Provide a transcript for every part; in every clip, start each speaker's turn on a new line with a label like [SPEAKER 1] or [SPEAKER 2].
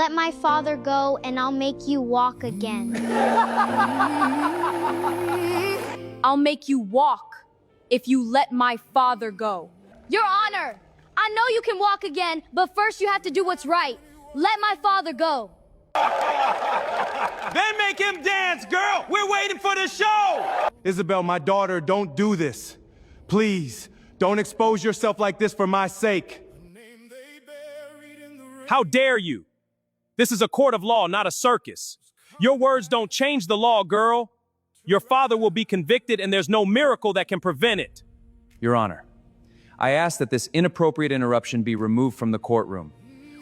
[SPEAKER 1] Let my father go and I'll make you walk again.
[SPEAKER 2] I'll make you walk if you let my father go.
[SPEAKER 1] Your Honor, I know you can walk again, but first you have to do what's right. Let my father go.
[SPEAKER 3] Then make him dance, girl! We're waiting for the show!
[SPEAKER 4] Isabel, my daughter, don't do this. Please, don't expose yourself like this for my sake.
[SPEAKER 3] How dare you? This is a court of law, not a circus. Your words don't change the law, girl. Your father will be convicted and there's no miracle that can prevent it.
[SPEAKER 5] Your Honor, I ask that this inappropriate interruption be removed from the courtroom.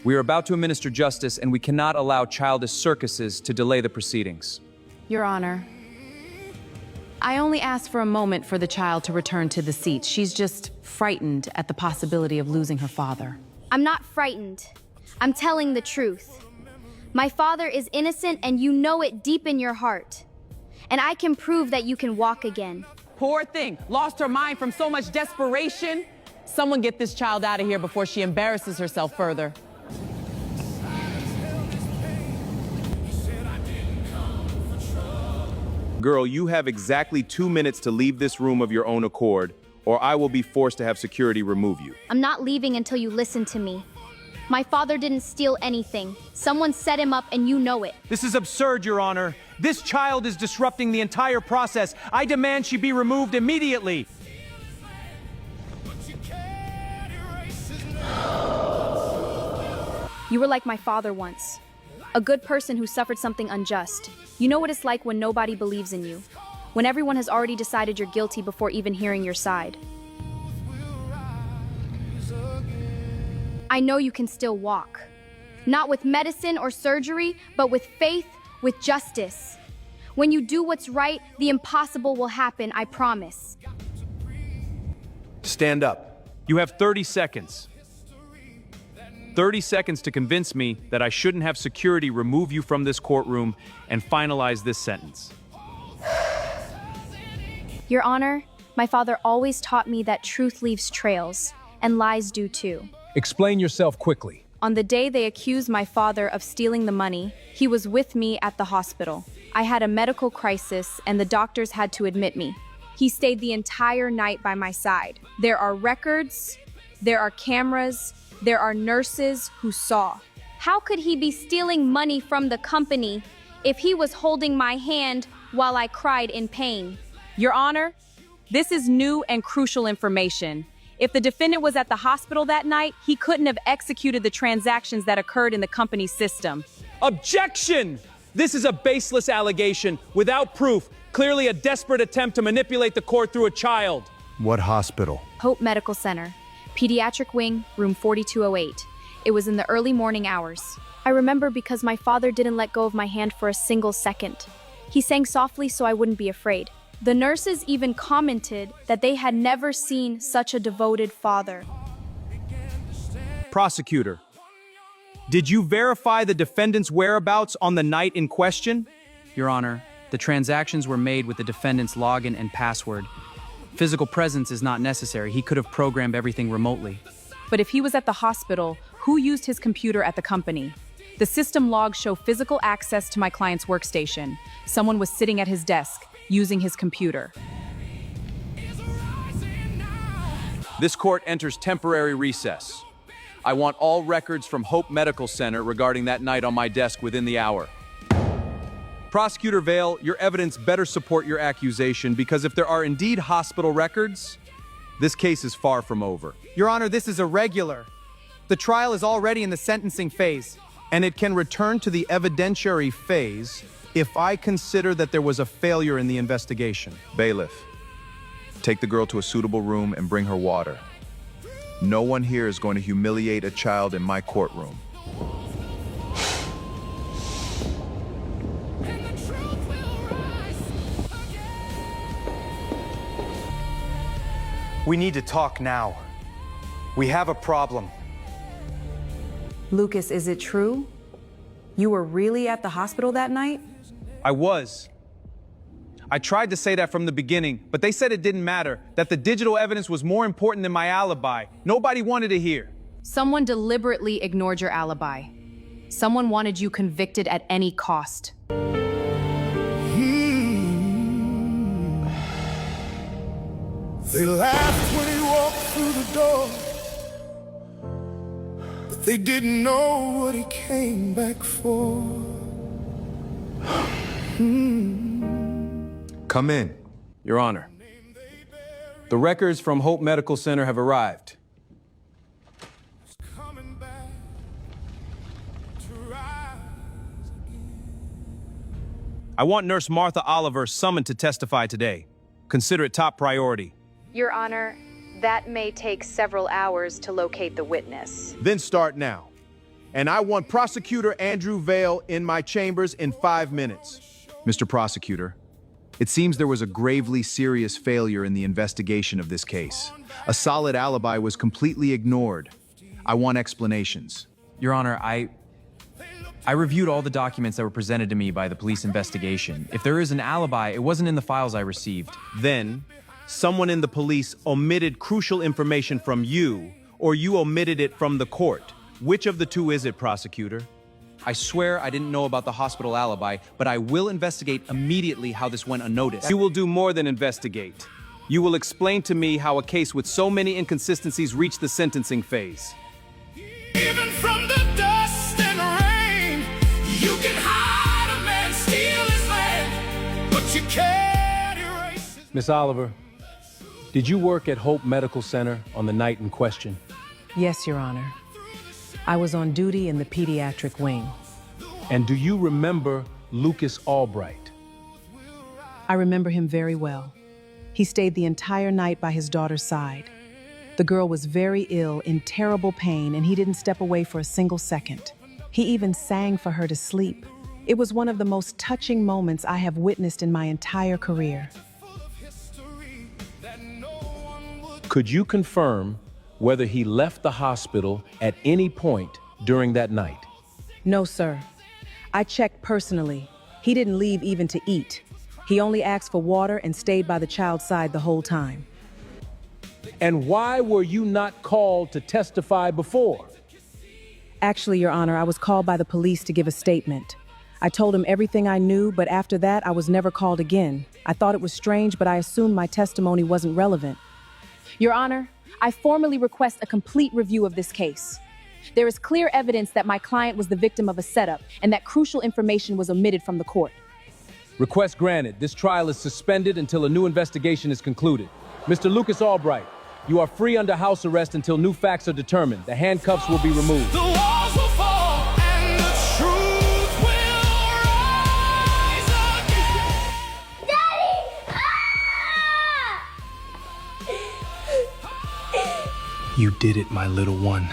[SPEAKER 5] We are about to administer justice and we cannot allow childish circuses to delay the proceedings.
[SPEAKER 2] Your Honor, I only asked for a moment for the child to return to the seat. She's just frightened at the possibility of losing her father.
[SPEAKER 1] I'm not frightened. I'm telling the truth. My father is innocent and you know it deep in your heart. And I can prove that you can walk again.
[SPEAKER 6] Poor thing, lost her mind from so much desperation. Someone get this child out of here before she embarrasses herself further.
[SPEAKER 4] Girl, you have exactly 2 minutes to leave this room of your own accord, or I will be forced to have security remove you.
[SPEAKER 1] I'm not leaving until you listen to me. My father didn't steal anything. Someone set him up and you know it.
[SPEAKER 3] This is absurd, Your Honor. This child is disrupting the entire process. I demand she be removed immediately.
[SPEAKER 2] You were like my father once. A good person who suffered something unjust. You know what it's like when nobody believes in you. When everyone has already decided you're guilty before even hearing your side. I know you can still walk. Not with medicine or surgery, but with faith, with justice. When you do what's right, the impossible will happen, I promise.
[SPEAKER 4] Stand up.
[SPEAKER 3] You have 30 seconds. 30 seconds to convince me that I shouldn't have security remove you from this courtroom and finalize this sentence.
[SPEAKER 2] Your Honor, my father always taught me that truth leaves trails, and lies do too.
[SPEAKER 7] Explain yourself quickly.
[SPEAKER 2] On the day they accused my father of stealing the money, he was with me at the hospital. I had a medical crisis and the doctors had to admit me. He stayed the entire night by my side. There are records, there are cameras, there are nurses who saw. How could he be stealing money from the company if he was holding my hand while I cried in pain? Your Honor, this is new and crucial information. If the defendant was at the hospital that night, he couldn't have executed the transactions that occurred in the company's system.
[SPEAKER 3] Objection! This is a baseless allegation, without proof, clearly a desperate attempt to manipulate the court through a child.
[SPEAKER 4] What hospital?
[SPEAKER 2] Hope Medical Center, Pediatric Wing, room 4208. It was in the early morning hours. I remember because my father didn't let go of my hand for a single second. He sang softly so I wouldn't be afraid. The nurses even commented that they had never seen such a devoted father.
[SPEAKER 3] Prosecutor, did you verify the defendant's whereabouts on the night in question?
[SPEAKER 5] Your Honor, the transactions were made with the defendant's login and password. Physical presence is not necessary. He could have programmed everything remotely.
[SPEAKER 2] But if he was at the hospital, who used his computer at the company? The system logs show physical access to my client's workstation. Someone was sitting at his desk, using his computer.
[SPEAKER 5] This court enters temporary recess. I want all records from Hope Medical Center regarding that night on my desk within the hour. Prosecutor Vale, your evidence better support your accusation because if there are indeed hospital records, this case is far from over.
[SPEAKER 8] Your Honor, this is irregular. The trial is already in the sentencing phase.
[SPEAKER 4] And it can return to the evidentiary phase if I consider that there was a failure in the investigation. Bailiff, take the girl to a suitable room and bring her water. No one here is going to humiliate a child in my courtroom.
[SPEAKER 8] We need to talk now. We have a problem.
[SPEAKER 2] Lucas, is it true? You were really at the hospital that night?
[SPEAKER 3] I was. I tried to say that from the beginning, but they said it didn't matter, that the digital evidence was more important than my alibi. Nobody wanted to hear.
[SPEAKER 2] Someone deliberately ignored your alibi. Someone wanted you convicted at any cost.
[SPEAKER 9] They laughed when he walked through the door, but they didn't know what he came back for.
[SPEAKER 4] Come in.
[SPEAKER 5] Your Honor, the records from Hope Medical Center have arrived.
[SPEAKER 9] Coming back to rise again.
[SPEAKER 3] I want Nurse Martha Oliver summoned to testify today. Consider it top priority.
[SPEAKER 2] Your Honor, that may take several hours to locate the witness.
[SPEAKER 4] Then start now. And I want Prosecutor Andrew Vale in my chambers in 5 minutes. Mr. Prosecutor, it seems there was a gravely serious failure in the investigation of this case. A solid alibi was completely ignored. I want explanations.
[SPEAKER 10] Your Honor, I reviewed all the documents that were presented to me by the police investigation. If there is an alibi, it wasn't in the files I received.
[SPEAKER 3] Then, someone in the police omitted crucial information from you, or you omitted it from the court. Which of the two is it, prosecutor?
[SPEAKER 5] I swear I didn't know about the hospital alibi, but I will investigate immediately how this went unnoticed.
[SPEAKER 3] You will do more than investigate. You will explain to me how a case with so many inconsistencies reached the sentencing phase.
[SPEAKER 9] Even from the dust and rain, you can hide a man, steal his land, but you can't erase his...
[SPEAKER 7] Miss Oliver, did you work at Hope Medical Center on the night in question?
[SPEAKER 6] Yes, Your Honor. I was on duty in the pediatric wing.
[SPEAKER 7] And do you remember Lucas Albright?
[SPEAKER 6] I remember him very well. He stayed the entire night by his daughter's side. The girl was very ill, in terrible pain, and he didn't step away for a single second. He even sang for her to sleep. It was one of the most touching moments I have witnessed in my entire career.
[SPEAKER 7] Could you confirm whether he left the hospital at any point during that night?
[SPEAKER 6] No, sir. I checked personally. He didn't leave even to eat. He only asked for water and stayed by the child's side the whole time.
[SPEAKER 7] And why were you not called to testify before?
[SPEAKER 6] Actually, Your Honor, I was called by the police to give a statement. I told him everything I knew, but after that, I was never called again. I thought it was strange, but I assumed my testimony wasn't relevant.
[SPEAKER 2] Your Honor, I formally request a complete review of this case. There is clear evidence that my client was the victim of a setup and that crucial information was omitted from the court.
[SPEAKER 7] Request granted. This trial is suspended until a new investigation is concluded. Mr. Lucas Albright, you are free under house arrest until new facts are determined. The handcuffs will be removed.
[SPEAKER 9] The walls will fall and the truth will rise again.
[SPEAKER 7] You did it, my little one.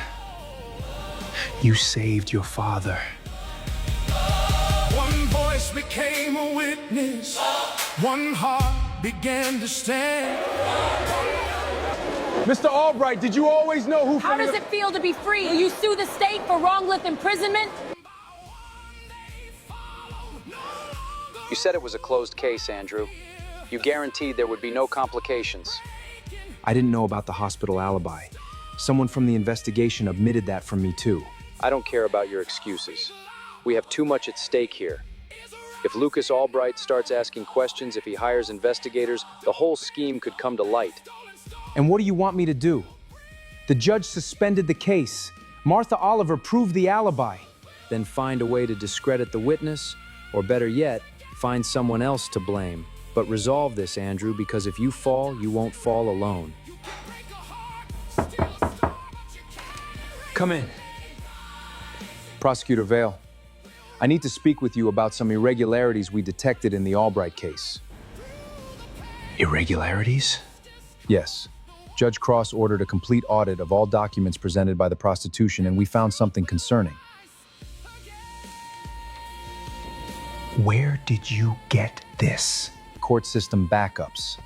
[SPEAKER 7] You saved your father.
[SPEAKER 9] One voice became a witness. One heart began to stand.
[SPEAKER 7] Mr. Albright, did you always know who...
[SPEAKER 2] How does it feel to be free? Will you sue the state for wrongless imprisonment?
[SPEAKER 5] You said it was a closed case, Andrew. You guaranteed there would be no complications.
[SPEAKER 4] I didn't know about the hospital alibi. Someone from the investigation omitted that from me too.
[SPEAKER 5] I don't care about your excuses. We have too much at stake here. If Lucas Albright starts asking questions, if he hires investigators, the whole scheme could come to light.
[SPEAKER 4] And what do you want me to do? The judge suspended the case. Martha Oliver proved the alibi.
[SPEAKER 5] Then find a way to discredit the witness, or better yet, find someone else to blame. But resolve this, Andrew, because if you fall, you won't fall alone.
[SPEAKER 4] Come in. Prosecutor Vale, I need to speak with you about some irregularities we detected in the Albright case. Irregularities? Yes. Judge Cross ordered a complete audit of all documents presented by the prostitution, and we found something concerning. Where did you get this? Court system backups.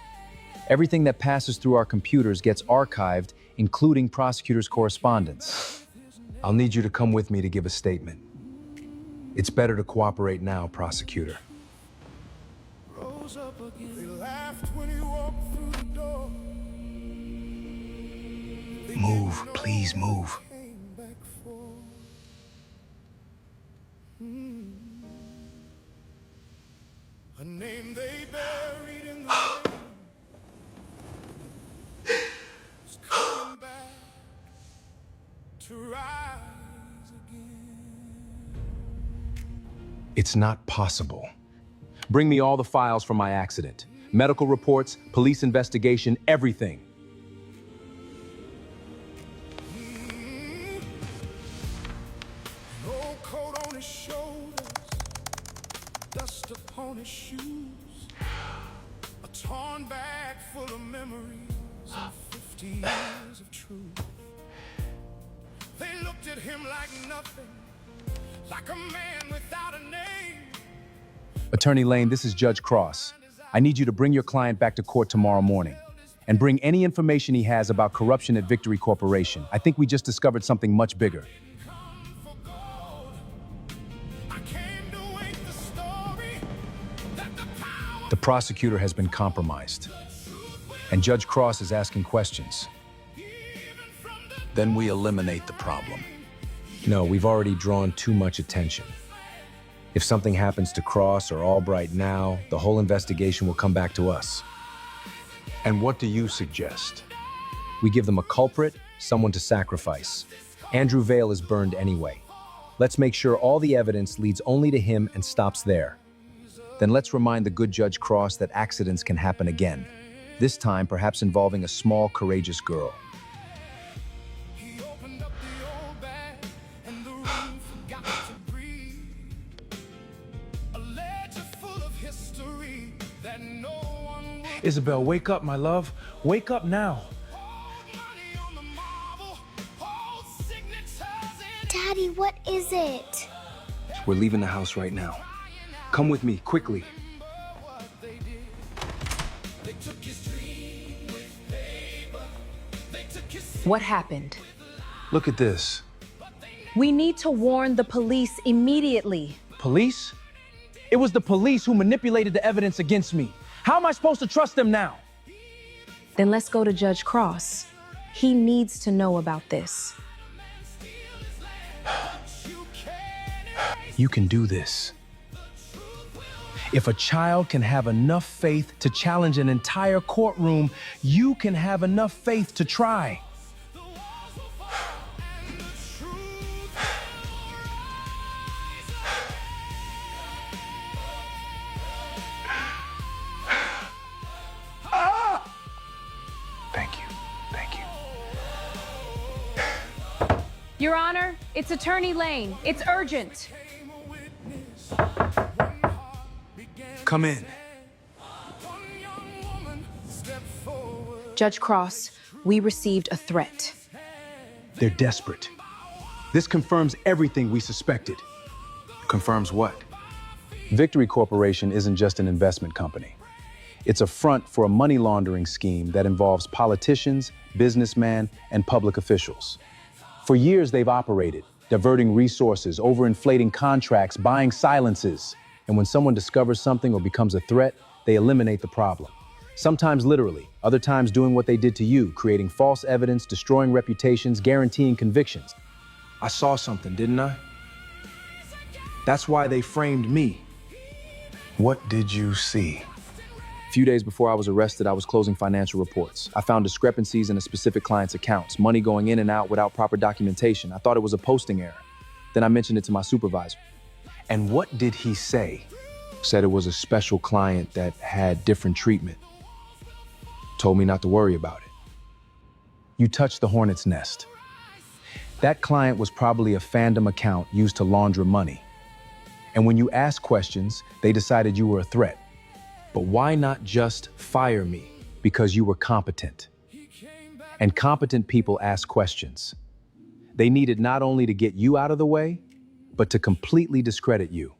[SPEAKER 4] Everything that passes through our computers gets archived, including prosecutors' correspondence. I'll need you to come with me to give a statement. It's better to cooperate now, prosecutor.
[SPEAKER 9] Rose up again. They laughed when he walked through the door.
[SPEAKER 4] Move, please move.
[SPEAKER 9] Came back for. A name they buried in the rain is coming back to rise again.
[SPEAKER 7] It's not possible. Bring me all the files from my accident. Medical reports, police investigation, everything.
[SPEAKER 9] An old coat on his shoulders, dust upon his shoes, a torn bag full of memories and 50 years of truth. They looked at him like nothing, like a man without a name.
[SPEAKER 7] Attorney Lane, this is Judge Cross. I need you to bring your client back to court tomorrow morning and bring any information he has about corruption at Victory Corporation. I think we just discovered something much bigger. The prosecutor has been compromised, and Judge Cross is asking questions.
[SPEAKER 11] Then we eliminate the problem.
[SPEAKER 7] No, we've already drawn too much attention. If something happens to Cross or Albright now, the whole investigation will come back to us.
[SPEAKER 11] And what do you suggest?
[SPEAKER 7] We give them a culprit, someone to sacrifice. Andrew Vale is burned anyway. Let's make sure all the evidence leads only to him and stops there. Then let's remind the good Judge Cross that accidents can happen again. This time, perhaps involving a small, courageous girl.
[SPEAKER 9] He opened up the old bag and the room forgot to breathe. A ledger full of history that no one would.
[SPEAKER 3] Isabel, wake up, my love. Wake up now.
[SPEAKER 9] Money on the marble, old signatures in
[SPEAKER 1] Daddy, what is it?
[SPEAKER 7] We're leaving the house right now. Come with me, quickly.
[SPEAKER 9] what they did. They took his dream with paper. They took his
[SPEAKER 2] What happened?
[SPEAKER 7] Look at this.
[SPEAKER 2] We need to warn the police immediately.
[SPEAKER 3] Police? It was the police who manipulated the evidence against me. How am I supposed to trust them now?
[SPEAKER 2] Then let's go to Judge Cross. He needs to know about this.
[SPEAKER 7] You can do this. If a child can have enough faith to challenge an entire courtroom, you can have enough faith to try. Thank you. Thank you.
[SPEAKER 2] Your Honor, it's Attorney Lane. It's urgent.
[SPEAKER 7] Come in.
[SPEAKER 2] Judge Cross, we received a threat.
[SPEAKER 7] They're desperate. This confirms everything we suspected.
[SPEAKER 11] Confirms what?
[SPEAKER 7] Victory Corporation isn't just an investment company. It's a front for a money laundering scheme that involves politicians, businessmen, and public officials. For years, they've operated, diverting resources, overinflating contracts, buying silences. And when someone discovers something or becomes a threat, they eliminate the problem. Sometimes literally, other times doing what they did to you, creating false evidence, destroying reputations, guaranteeing convictions.
[SPEAKER 11] I saw something, didn't I? That's why they framed me. What did you see?
[SPEAKER 7] A few days before I was arrested, I was closing financial reports. I found discrepancies in a specific client's accounts, money going in and out without proper documentation. I thought it was a posting error. Then I mentioned it to my supervisor.
[SPEAKER 11] And what did he say?
[SPEAKER 7] Said it was a special client that had different treatment. Told me not to worry about it. You touched the hornet's nest. That client was probably a fandom account used to launder money. And when you asked questions, they decided you were a threat. But why not just fire me? Because you were competent. And competent people ask questions. They needed not only to get you out of the way, but to completely discredit you.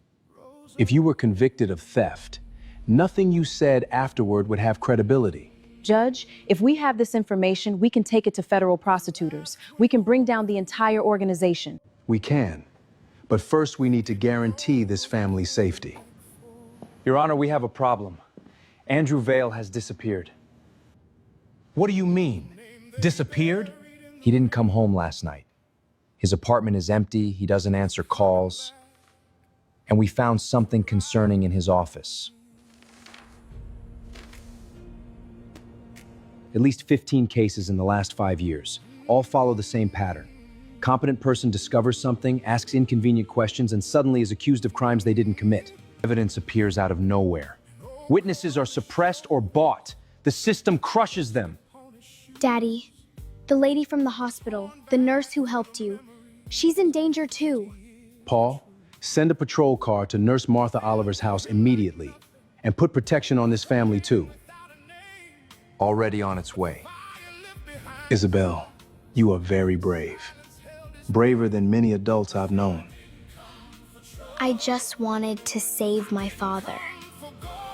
[SPEAKER 7] If you were convicted of theft, nothing you said afterward would have credibility.
[SPEAKER 2] Judge, if we have this information, we can take it to federal prosecutors. We can bring down the entire organization.
[SPEAKER 7] We can. But first, we need to guarantee this family's safety.
[SPEAKER 10] Your Honor, we have a problem. Andrew Vale has disappeared.
[SPEAKER 7] What do you mean? Disappeared? He didn't come home last night. His apartment is empty. He doesn't answer calls. and we found something concerning in his office. At least 15 cases in the last 5 years. All follow the same pattern. Competent person discovers something, asks inconvenient questions, and suddenly is accused of crimes they didn't commit. Evidence appears out of nowhere. Witnesses are suppressed or bought. The system crushes them.
[SPEAKER 1] Daddy, the lady from the hospital, the nurse who helped you, she's in danger too.
[SPEAKER 7] Paul, send a patrol car to Nurse Martha Oliver's house immediately, and put protection on this family too. Already on its way.
[SPEAKER 11] Isabel, you are very brave. Braver than many adults I've known.
[SPEAKER 1] I just wanted to save my father.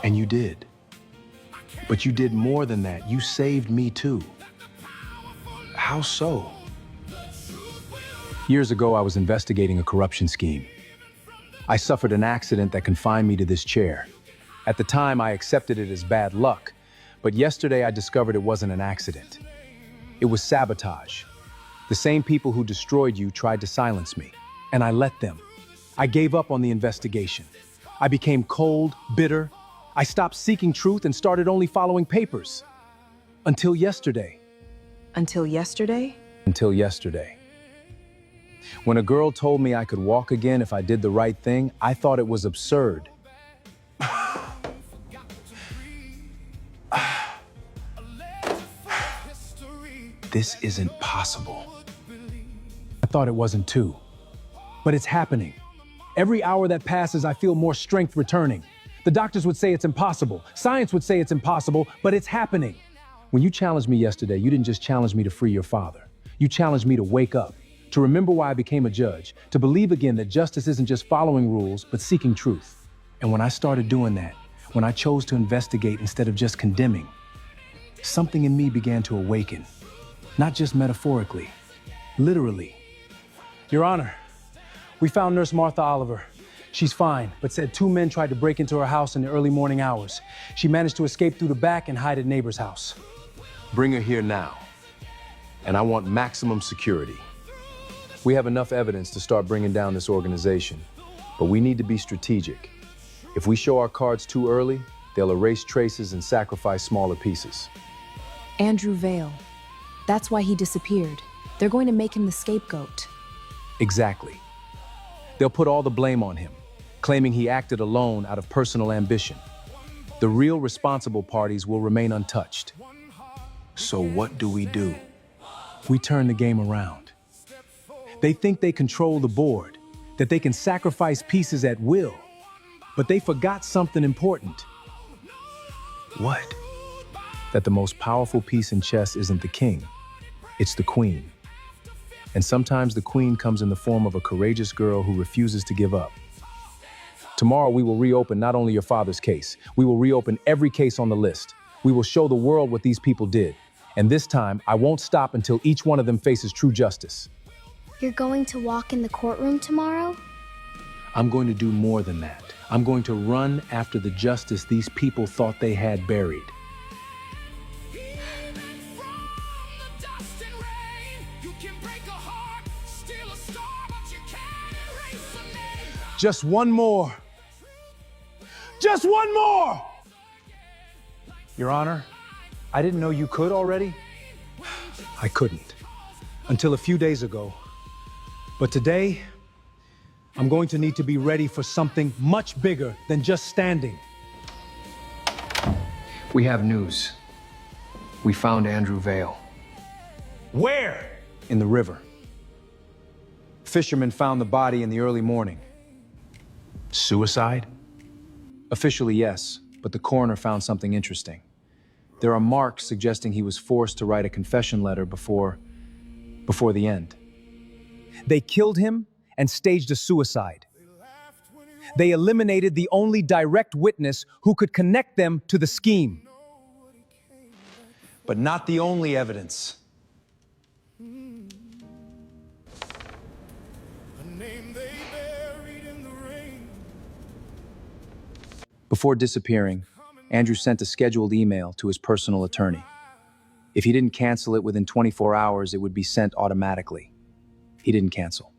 [SPEAKER 11] And you did. But you did more than that. You saved me too. How so?
[SPEAKER 7] Years ago, I was investigating a corruption scheme. I suffered an accident that confined me to this chair. At the time, I accepted it as bad luck, but yesterday I discovered it wasn't an accident. It was sabotage. The same people who destroyed you tried to silence me, and I let them. I gave up on the investigation. I became cold, bitter. I stopped seeking truth and started only following papers. Until yesterday.
[SPEAKER 6] Until yesterday?
[SPEAKER 7] Until yesterday. When a girl told me I could walk again if I did the right thing, I thought it was absurd.
[SPEAKER 11] This isn't possible.
[SPEAKER 7] I thought it wasn't too. But it's happening. Every hour that passes, I feel more strength returning. The doctors would say it's impossible. Science would say it's impossible, but it's happening. When you challenged me yesterday, you didn't just challenge me to free your father. You challenged me to wake up, to remember why I became a judge, to believe again that justice isn't just following rules, but seeking truth. And when I started doing that, when I chose to investigate instead of just condemning, something in me began to awaken. Not just metaphorically, literally. Your Honor, we found Nurse Martha Oliver. She's fine, but said 2 men tried to break into her house in the early morning hours. She managed to escape through the back and hide at neighbor's house.
[SPEAKER 11] Bring her here now. And I want maximum security.
[SPEAKER 7] We have enough evidence to start bringing down this organization, but we need to be strategic. If we show our cards too early, they'll erase traces and sacrifice smaller pieces.
[SPEAKER 2] Andrew Vale. That's why he disappeared. They're going to make him the scapegoat.
[SPEAKER 7] Exactly. They'll put all the blame on him, claiming he acted alone out of personal ambition. The real responsible parties will remain untouched.
[SPEAKER 11] So what do?
[SPEAKER 7] We turn the game around. They think they control the board, that they can sacrifice pieces at will, but they forgot something important.
[SPEAKER 11] What?
[SPEAKER 7] That the most powerful piece in chess isn't the king, it's the queen. And sometimes the queen comes in the form of a courageous girl who refuses to give up. Tomorrow we will reopen not only your father's case, we will reopen every case on the list. We will show the world what these people did. And this time, I won't stop until each one of them faces true justice.
[SPEAKER 1] You're going to walk in the courtroom tomorrow?
[SPEAKER 7] I'm going to do more than that. I'm going to run after the justice these people thought they had buried. Just one more. Just one more!
[SPEAKER 11] Your Honor, I didn't know you could already.
[SPEAKER 7] I couldn't, until a few days ago. But today, I'm going to need to be ready for something much bigger than just standing.
[SPEAKER 12] We have news. We found Andrew Vale.
[SPEAKER 7] Where? In the river. Fishermen found the body in the early morning.
[SPEAKER 11] Suicide?
[SPEAKER 7] Officially, yes, but the coroner found something interesting. There are marks suggesting he was forced to write a confession letter before the end. They killed him and staged a suicide. They eliminated the only direct witness who could connect them to the scheme. But not the only evidence. Before disappearing, Andrew sent a scheduled email to his personal attorney. If he didn't cancel it within 24 hours, it would be sent automatically. He didn't cancel.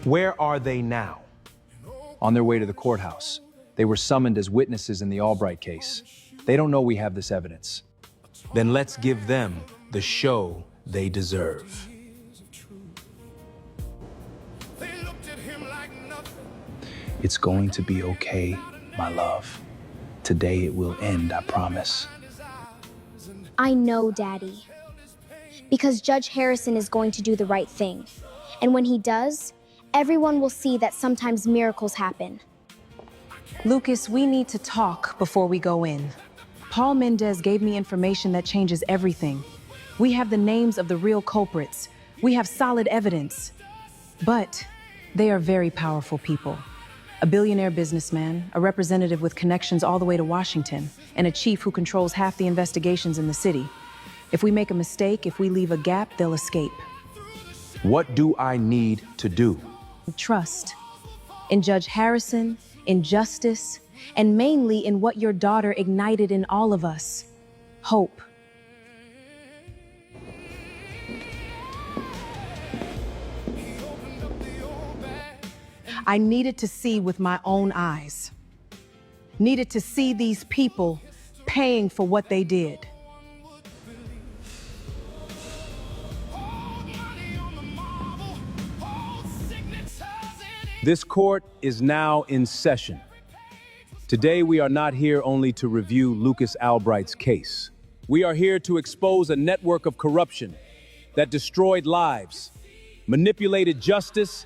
[SPEAKER 11] Where are they now?
[SPEAKER 7] On their way to the courthouse. They were summoned as witnesses in the Albright case. They don't know we have this evidence.
[SPEAKER 11] Then let's give them the show they deserve.
[SPEAKER 7] It's going to be okay, my love. Today it will end, I promise.
[SPEAKER 1] I know, Daddy. Because Judge Harrison is going to do the right thing. And when he does, everyone will see that sometimes miracles happen.
[SPEAKER 6] Lucas, we need to talk before we go in. Paul Mendez gave me information that changes everything. We have the names of the real culprits. We have solid evidence. But they are very powerful people. A billionaire businessman, a representative with connections all the way to Washington, and a chief who controls half the investigations in the city. If we make a mistake, if we leave a gap, they'll escape.
[SPEAKER 11] What do I need to do?
[SPEAKER 6] Trust. In Judge Harrison, in justice, and mainly in what your daughter ignited in all of us. Hope. I needed to see with my own eyes. Needed to see these people paying for what they did.
[SPEAKER 3] This court is now in session. Today, we are not here only to review Lucas Albright's case. We are here to expose a network of corruption that destroyed lives, manipulated justice,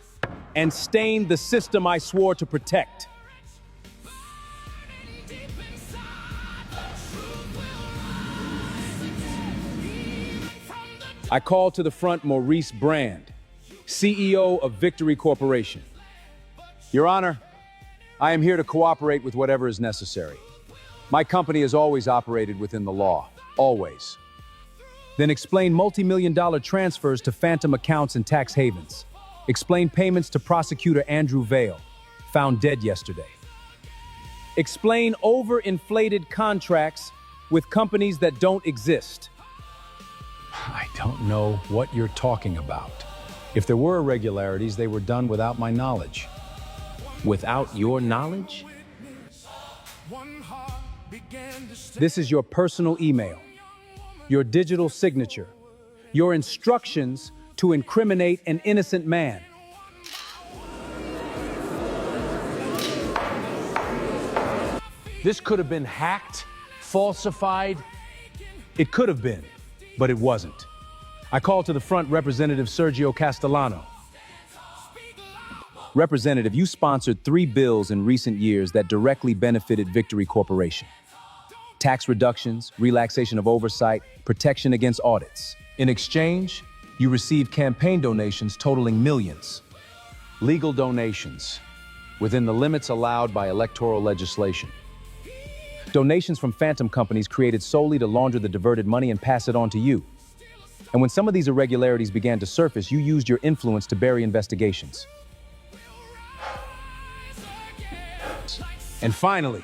[SPEAKER 3] and stained the system I swore to protect. I call to the front Maurice Brand, CEO of Victory Corporation. Your Honor, I am here to cooperate with whatever is necessary. My company has always operated within the law, always. Then explain multi-million-dollar transfers to phantom accounts and tax havens. Explain payments to prosecutor Andrew Vale, found dead yesterday. Explain overinflated contracts with companies that don't exist.
[SPEAKER 13] I don't know what you're talking about. If there were irregularities, they were done without my knowledge.
[SPEAKER 3] Without your knowledge? This is your personal email, your digital signature, your instructions to incriminate an innocent man.
[SPEAKER 13] This could have been hacked, falsified.
[SPEAKER 3] It could have been, but it wasn't. I call to the front Representative Sergio Castellano. Representative, you sponsored 3 bills in recent years that directly benefited Victory Corporation. Tax reductions, relaxation of oversight, protection against audits. In exchange, you received campaign donations totaling millions. Legal donations, within the limits allowed by electoral legislation. Donations from phantom companies created solely to launder the diverted money and pass it on to you. And when some of these irregularities began to surface, you used your influence to bury investigations. And finally,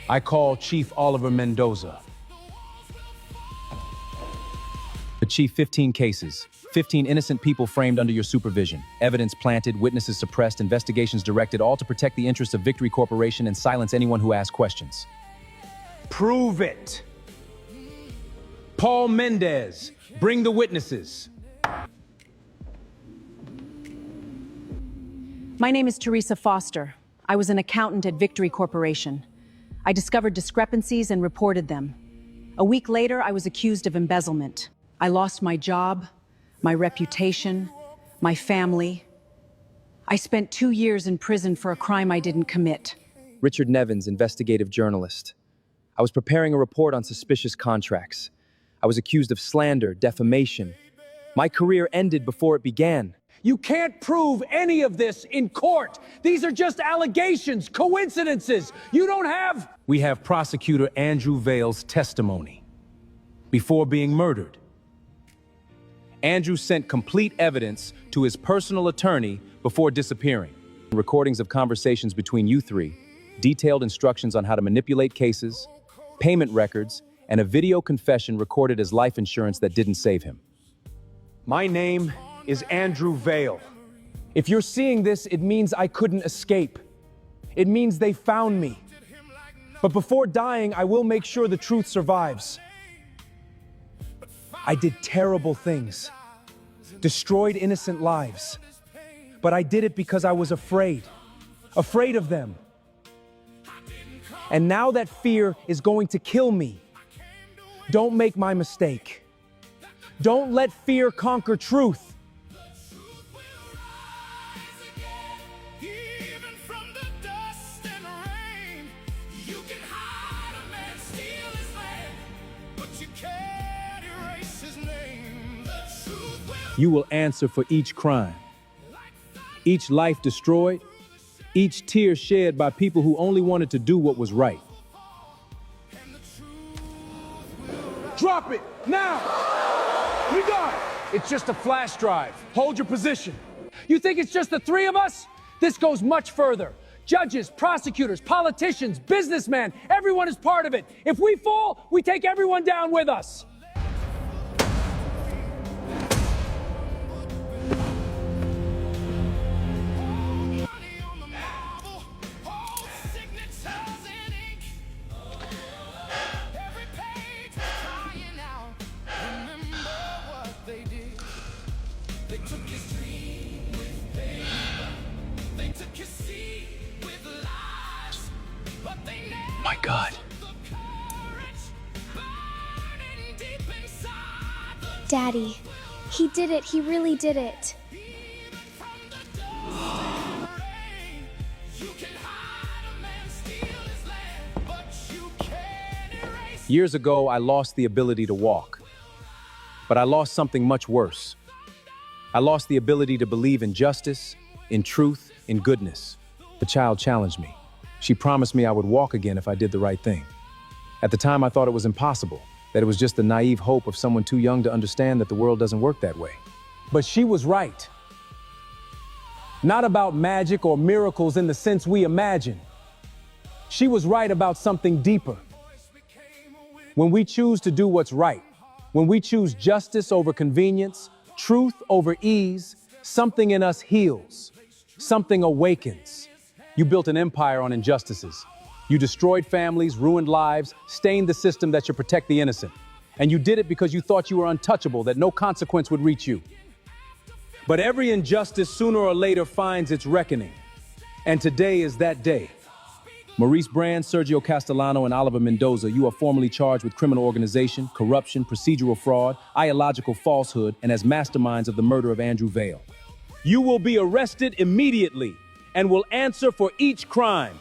[SPEAKER 3] I call Chief Oliver Mendoza. Chief, 15 cases, 15 innocent people framed under your supervision, evidence planted, witnesses suppressed, investigations directed, all to protect the interests of Victory Corporation and silence anyone who asks questions. Prove it. Paul Mendez, bring the witnesses.
[SPEAKER 6] My name is Teresa Foster. I was an accountant at Victory Corporation. I discovered discrepancies and reported them. A week later, I was accused of embezzlement. I lost my job, my reputation, my family. I spent 2 years in prison for a crime I didn't commit.
[SPEAKER 7] Richard Nevins, investigative journalist. I was preparing a report on suspicious contracts. I was accused of slander, defamation. My career ended before it began.
[SPEAKER 3] You can't prove any of this in court. These are just allegations, coincidences. You don't have... We have prosecutor Andrew Vale's testimony. Before being murdered, Andrew sent complete evidence to his personal attorney before disappearing. Recordings of conversations between you 3, detailed instructions on how to manipulate cases, payment records, and a video confession recorded as life insurance that didn't save him. My name is Andrew Vale.
[SPEAKER 7] If you're seeing this, it means I couldn't escape. It means they found me. But before dying, I will make sure the truth survives. I did terrible things, destroyed innocent lives. But I did it because I was afraid of them. And now that fear is going to kill me. Don't make my mistake. Don't let fear conquer truth.
[SPEAKER 3] You will answer for each crime, each life destroyed, each tear shed by people who only wanted to do what was right.
[SPEAKER 7] Drop it, now! We got it! It's just a flash drive. Hold your position. You think it's just the three of us? This goes much further. Judges, prosecutors, politicians, businessmen, everyone is part of it. If we fall, we take everyone down with us.
[SPEAKER 3] My God.
[SPEAKER 1] Daddy, he did it. He really did it.
[SPEAKER 3] Years ago, I lost the ability to walk. But I lost something much worse. I lost the ability to believe in justice, in truth, in goodness. The child challenged me. She promised me I would walk again if I did the right thing. At the time, I thought it was impossible, that it was just the naive hope of someone too young to understand that the world doesn't work that way.
[SPEAKER 7] But she was right. Not about magic or miracles in the sense we imagine. She was right about something deeper. When we choose to do what's right, when we choose justice over convenience, truth over ease, something in us heals, something awakens. You built an empire on injustices. You destroyed families, ruined lives, stained the system that should protect the innocent. And you did it because you thought you were untouchable, that no consequence would reach you. But every injustice sooner or later finds its reckoning. And today is that day. Maurice Brand, Sergio Castellano, and Oliver Mendoza, you are formally charged with criminal organization, corruption, procedural fraud, ideological falsehood, and as masterminds of the murder of Andrew Vale. You will be arrested immediately and will answer for each crime.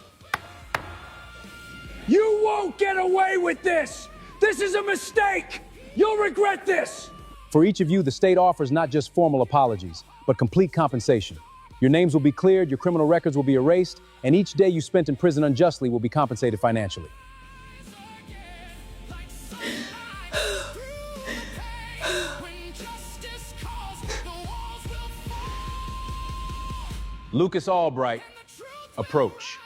[SPEAKER 7] You won't get away with this! This is a mistake! You'll regret this!
[SPEAKER 3] For each of you, the state offers not just formal apologies, but complete compensation. Your names will be cleared, your criminal records will be erased, and each day you spent in prison unjustly will be compensated financially. Lucas Albright, approach.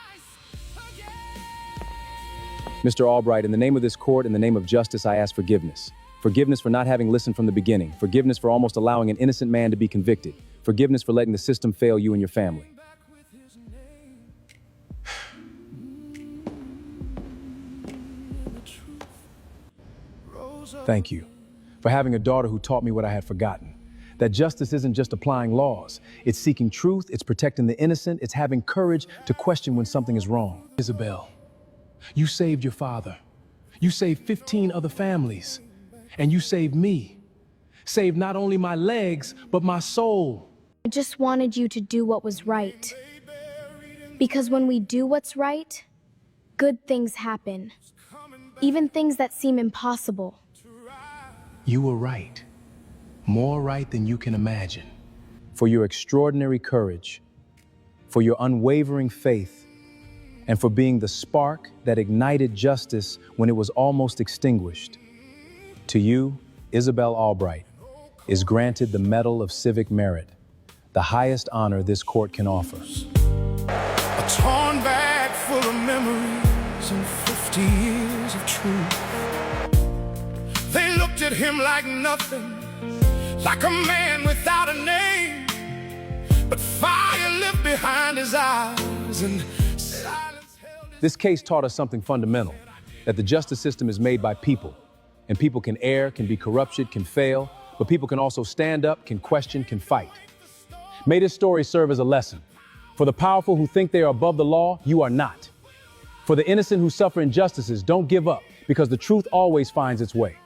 [SPEAKER 3] Mr. Albright, in the name of this court, in the name of justice, I ask forgiveness. Forgiveness for not having listened from the beginning. Forgiveness for almost allowing an innocent man to be convicted. Forgiveness for letting the system fail you and your family. Thank you for having a daughter who taught me what I had forgotten. That justice isn't just applying laws. It's seeking truth, it's protecting the innocent, it's having courage to question when something is wrong. Isabel, you saved your father. You saved 15 other families. And you saved me. Saved not only my legs, but my soul.
[SPEAKER 1] I just wanted you to do what was right. Because when we do what's right, good things happen. Even things that seem impossible.
[SPEAKER 7] You were right. More right than you can imagine.
[SPEAKER 3] For your extraordinary courage, for your unwavering faith, and for being the spark that ignited justice when it was almost extinguished. To you, Isabel Albright, is granted the Medal of Civic Merit, the highest honor this court can offer.
[SPEAKER 9] A torn bag full of memories and 50 years of truth. They looked at him like nothing, like a man without a name. But fire lit behind his eyes, and silence held his...
[SPEAKER 3] This case taught us something fundamental, that the justice system is made by people, and people can err, can be corrupted, can fail, but people can also stand up, can question, can fight. May this story serve as a lesson. For the powerful who think they are above the law, you are not. For the innocent who suffer injustices, don't give up, because the truth always finds its way.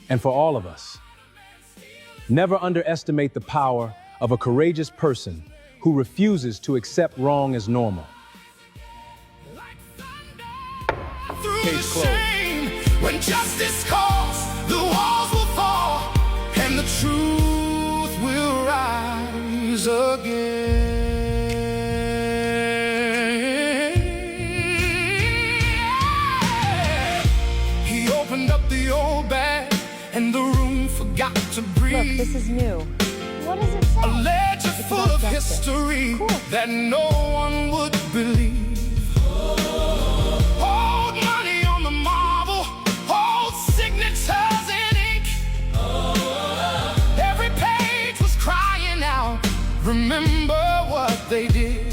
[SPEAKER 3] And for all of us, never underestimate the power of a courageous person who refuses to accept wrong as normal.
[SPEAKER 9] Case closed. When justice calls, the walls will fall, and the truth will rise again. He opened up the old bag, and the room forgot to breathe.
[SPEAKER 1] Look, this is new. What does it say?
[SPEAKER 9] A ledger full of history that no one would believe. Old money on the marble, old signatures in ink. Every page was crying out, remember what they did.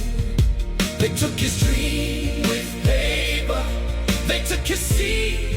[SPEAKER 9] They took his dream with paper, they took his seed